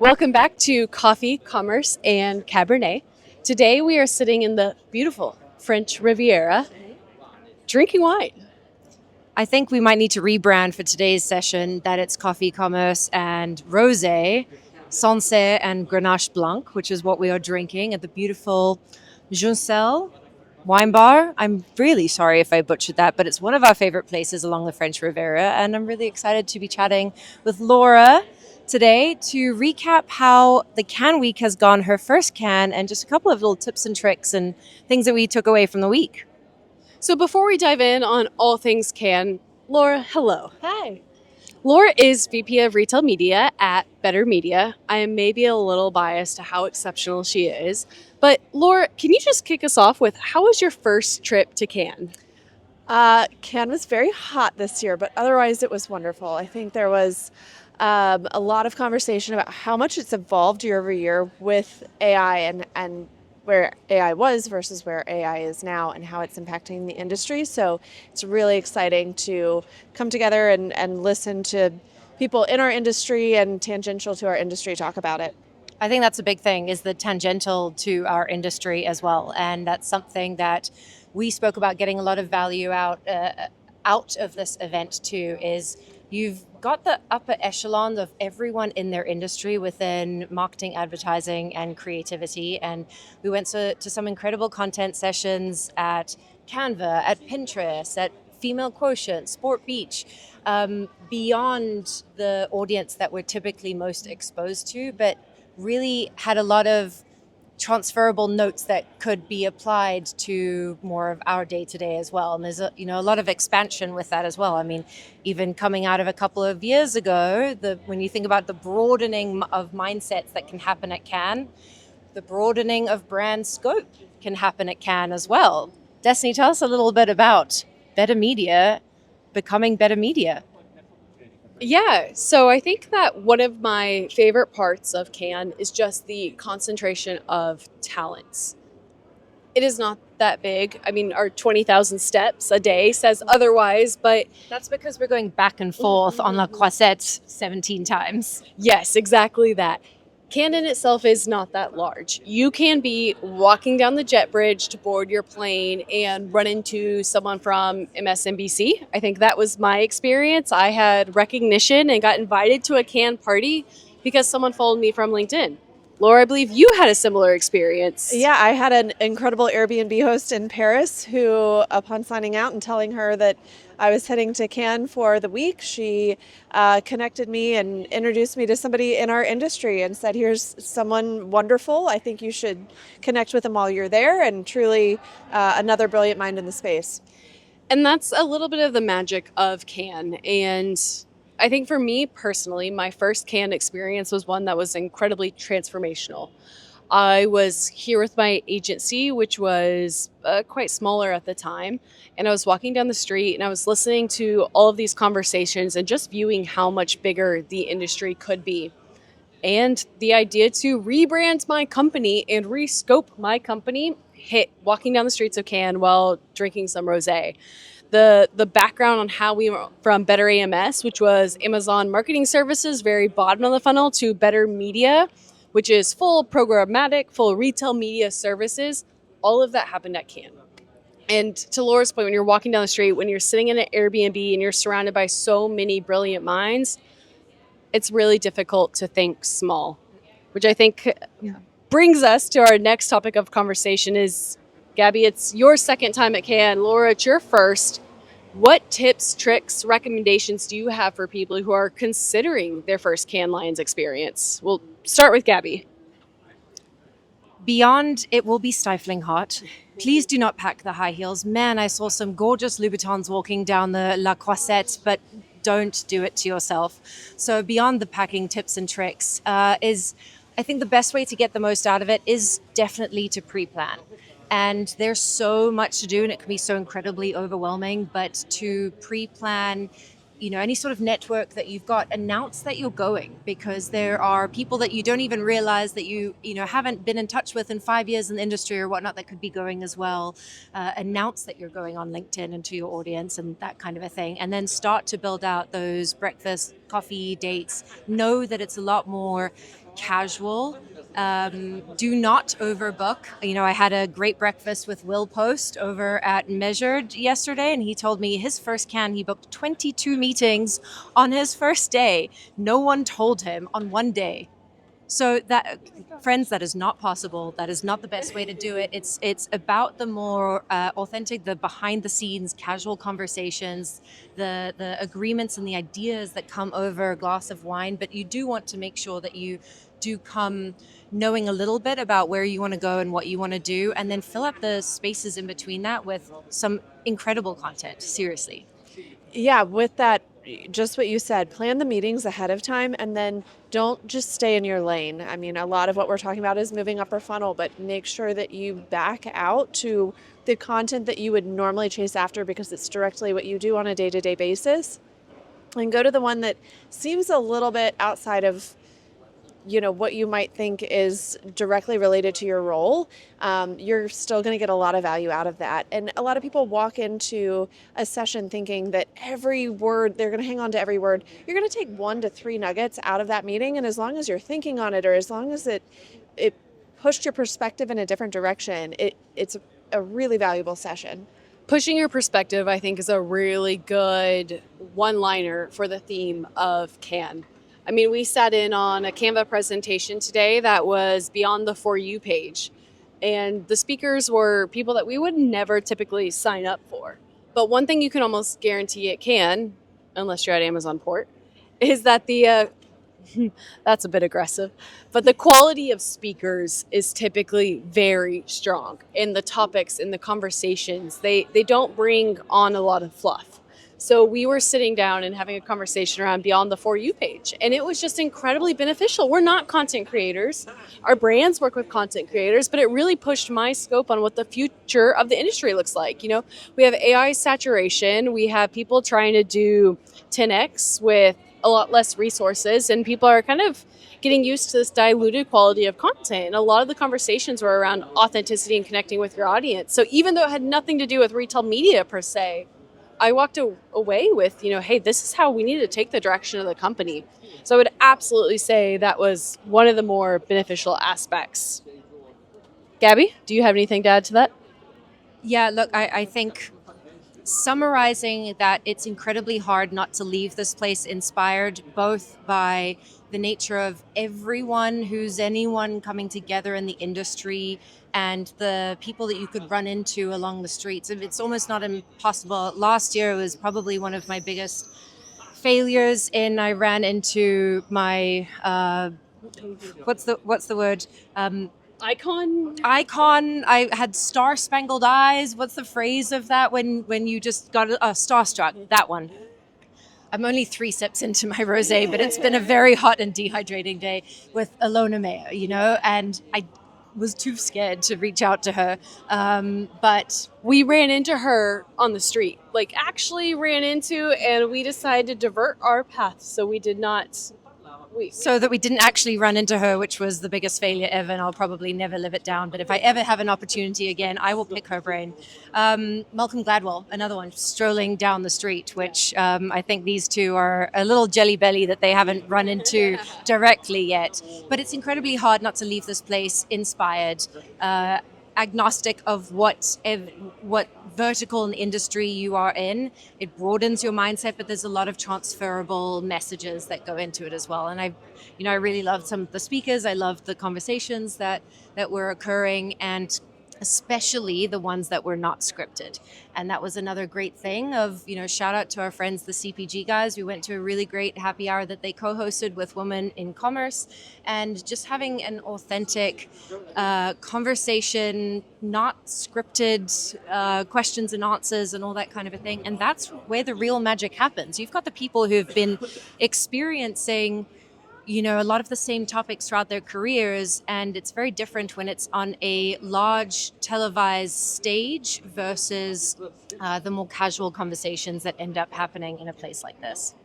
Welcome back to Coffee, Commerce, and Cabernet. Today we are sitting in the beautiful French Riviera drinking wine. I think we might need to rebrand for today's session that it's coffee, commerce, and rosé, Sancerre, and Grenache Blanc, which is what we are drinking at the beautiful Juncel wine bar. I'm really sorry if I butchered that, but it's one of our favorite places along the French Riviera, and I'm really excited to be chatting with Laura today to recap how the Can Week has gone, her first can, and just a couple of little tips and tricks and things that we took away from the week. So before we dive in on all things can, Laura, hello. Hi. Laura is VP of Retail Media at Better Media. I am maybe a little biased to how exceptional she is. But Laura, can you just kick us off with how was your first trip to Cannes? Cannes was very hot this year, but otherwise it was wonderful. I think there was a lot of conversation about how much it's evolved year over year with AI and where AI was versus where AI is now and how it's impacting the industry. So it's really exciting to come together and listen to people in our industry and tangential to our industry talk about it. I think that's a big thing, is the tangential to our industry as well. And that's something that we spoke about getting a lot of value out of this event too, is you've got the upper echelon of everyone in their industry within marketing, advertising, and creativity. And we went to some incredible content sessions at Canva, at Pinterest, at Female Quotient, Sport Beach, beyond the audience that we're typically most exposed to, but really had a lot of transferable notes that could be applied to more of our day-to-day as well. And there's a lot of expansion with that as well. I mean, even coming out of a couple of years ago, when you think about the broadening of mindsets that can happen at Cannes, the broadening of brand scope can happen at Cannes as well. Destiny, tell us a little bit about Better Media becoming Better Media. Yeah, so I think that one of my favorite parts of Cannes is just the concentration of talents. It is not that big. I mean, our 20,000 steps a day says otherwise, but That's because we're going back and forth on La Croisette 17 times. yes, exactly that. Cannes in itself is not that large. You can be walking down the jet bridge to board your plane and run into someone from MSNBC. I think that was my experience. I had recognition and got invited to a Cannes party because someone followed me from LinkedIn. Laura, I believe you had a similar experience. Yeah, I had an incredible Airbnb host in Paris who, upon signing out and telling her that I was heading to Cannes for the week, she connected me and introduced me to somebody in our industry and said, here's someone wonderful. I think you should connect with them while you're there, and truly another brilliant mind in the space. And that's a little bit of the magic of Cannes. And I think for me personally, my first Cannes experience was one that was incredibly transformational. I was here with my agency, which was quite smaller at the time, and I was walking down the street and I was listening to all of these conversations and just viewing how much bigger the industry could be. And the idea to rebrand my company and rescope my company hit walking down the streets of Cannes while drinking some rosé. The background on how we went from Better AMS, which was Amazon Marketing Services, very bottom of the funnel, to Better Media, which is full programmatic, full retail media services. All of that happened at Cannes. And to Laura's point, when you're walking down the street, when you're sitting in an Airbnb and you're surrounded by so many brilliant minds, it's really difficult to think small, which I think brings us to our next topic of conversation is, Gabby, it's your second time at Cannes. Laura, it's your first. What tips, tricks, recommendations do you have for people who are considering their first Cannes Lions experience? We'll start with Gabby. Beyond it will be stifling hot, please do not pack the high heels. Man, I saw some gorgeous Louboutins walking down the La Croisette, but don't do it to yourself. So beyond the packing tips and tricks, I think the best way to get the most out of it is definitely to pre-plan. And there's so much to do and it can be so incredibly overwhelming, but to pre-plan any sort of network that you've got, announce that you're going, because there are people that you don't even realize that you haven't been in touch with in 5 years in the industry or whatnot that could be going as well. Announce that you're going on LinkedIn and to your audience and that kind of a thing, and then start to build out those breakfast, coffee dates. Know that it's a lot more casual. Do not overbook. I had a great breakfast with Will Post over at Measured yesterday, and he told me his first he booked 22 meetings on his first day. No one told him on one day. So that, friends, that is not possible. That is not the best way to do it. It's about the more authentic, the behind the scenes, casual conversations, the agreements and the ideas that come over a glass of wine. But you do want to make sure that you do come knowing a little bit about where you want to go and what you want to do, and then fill up the spaces in between that with some incredible content. Seriously. Yeah, with that, just what you said, plan the meetings ahead of time, and then don't just stay in your lane. I mean, a lot of what we're talking about is moving upper funnel, but make sure that you back out to the content that you would normally chase after because it's directly what you do on a day-to-day basis, and go to the one that seems a little bit outside of what you might think is directly related to your role. You're still going to get a lot of value out of that. And a lot of people walk into a session thinking that every word, they're going to hang on to every word. You're going to take 1 to 3 nuggets out of that meeting. And as long as you're thinking on it, or as long as it pushed your perspective in a different direction, it's a really valuable session. Pushing your perspective, I think, is a really good one-liner for the theme of Cannes. I mean, we sat in on a Canva presentation today that was beyond the For You page. And the speakers were people that we would never typically sign up for. But one thing you can almost guarantee at Cannes, unless you're at Amazon Port, is that that's a bit aggressive, but the quality of speakers is typically very strong. And the topics and the conversations, they don't bring on a lot of fluff. So we were sitting down and having a conversation around Beyond the For You page, and it was just incredibly beneficial. We're not content creators. Our brands work with content creators, but it really pushed my scope on what the future of the industry looks like. We have AI saturation. We have people trying to do 10x with a lot less resources, and people are kind of getting used to this diluted quality of content. And a lot of the conversations were around authenticity and connecting with your audience. So even though it had nothing to do with retail media per se, I walked away with, hey, this is how we need to take the direction of the company. So I would absolutely say that was one of the more beneficial aspects. Gabby, do you have anything to add to that? Yeah, look, I think summarizing that it's incredibly hard not to leave this place inspired, both by the nature of anyone coming together in the industry and the people that you could run into along the streets. It's almost not impossible. Last year was probably one of my biggest failures I ran into my, what's the word? Icon. I had star-spangled eyes. What's the phrase of that when you just got starstruck? That one. I'm only 3 sips into my rosé, but it's been a very hot and dehydrating day with Alona Mayo, and I was too scared to reach out to her. But we ran into her on the street, and we decided to divert our path. So we did not. So that we didn't actually run into her, which was the biggest failure ever, and I'll probably never live it down. But if I ever have an opportunity again, I will pick her brain. Malcolm Gladwell, another one, strolling down the street, which I think these two are a little jelly belly that they haven't run into directly yet. But it's incredibly hard not to leave this place inspired, agnostic of what vertical in the industry you are in. It broadens your mindset, but there's a lot of transferable messages that go into it as well. And I really loved some of the speakers. I loved the conversations that were occurring, and especially the ones that were not scripted. And that was another great thing of, shout out to our friends, the CPG guys. We went to a really great happy hour that they co-hosted with Women in Commerce, and just having an authentic conversation, not scripted questions and answers and all that kind of a thing. And that's where the real magic happens. You've got the people who've been experiencing a lot of the same topics throughout their careers, and it's very different when it's on a large televised stage versus the more casual conversations that end up happening in a place like this.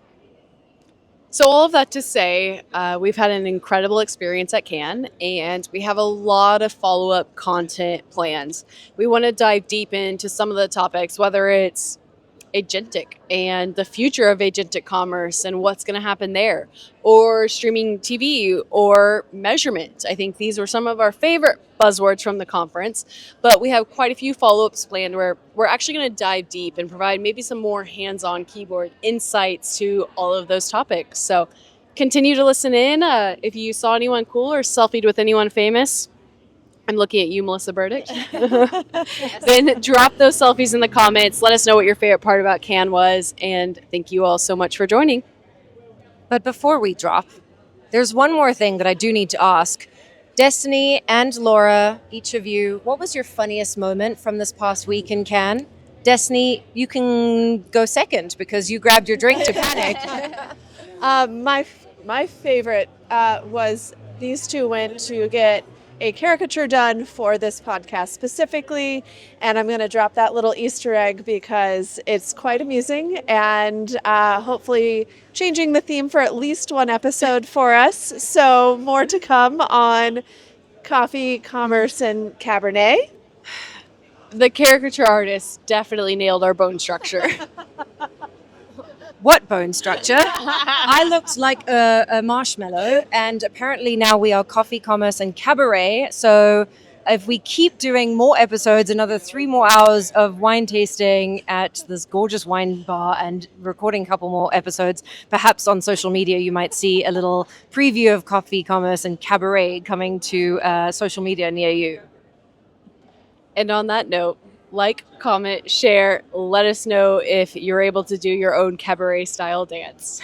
So, all of that to say, we've had an incredible experience at Cannes, and we have a lot of follow up content plans. We want to dive deep into some of the topics, whether it's agentic and the future of agentic commerce and what's going to happen there, or streaming TV, or measurement. I think these were some of our favorite buzzwords from the conference, but we have quite a few follow-ups planned where we're actually going to dive deep and provide maybe some more hands-on keyboard insights to all of those topics. So continue to listen in. If you saw anyone cool or selfied with anyone famous, I'm looking at you, Melissa Burdick. Then drop those selfies in the comments. Let us know what your favorite part about Cannes was. And thank you all so much for joining. But before we drop, there's one more thing that I do need to ask. Destiny and Laura, each of you, what was your funniest moment from this past week in Cannes? Destiny, you can go second because you grabbed your drink to panic. My favorite was these two went to get a caricature done for this podcast specifically, and I'm going to drop that little Easter egg because it's quite amusing and hopefully changing the theme for at least one episode for us. So more to come on coffee, commerce, and Cabernet. The caricature artist definitely nailed our bone structure. What bone structure? I looked like a marshmallow, and apparently now we are coffee, commerce, and cabaret. So if we keep doing more episodes, another 3 more hours of wine tasting at this gorgeous wine bar and recording a couple more episodes, perhaps on social media you might see a little preview of coffee, commerce, and cabaret coming to social media near you. And on that note, like, comment, share, let us know if you're able to do your own cabaret style dance.